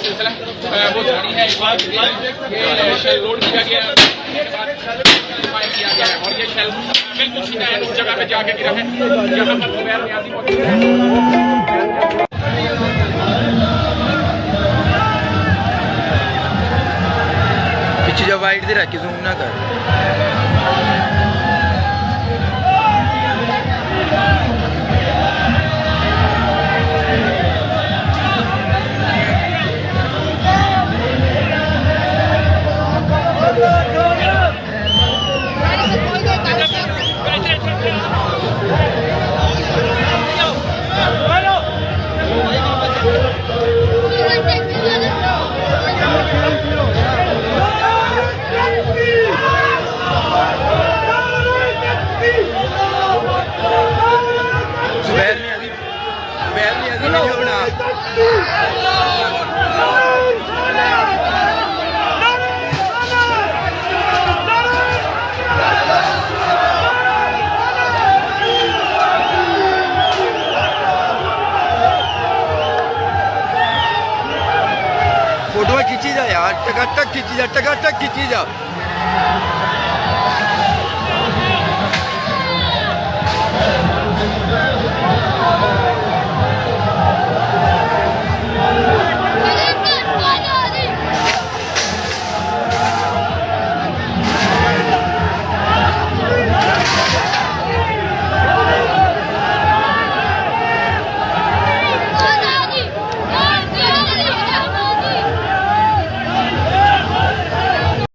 सिलसिला वो जारी है। इस बार ये शेल लोड किया गया है, फायर किया गया है और ये शेल बिल्कुल सीधा उस जगह पे जाके गिरा है जहाँ पर जुबैर नियाज़ी मौजूद है। पीछे जब वाइट दे रखी जूम ना कर। वीडियो बना फोटो खींची जा यार, टकाटक खींची जा, टकाटक खींची जा।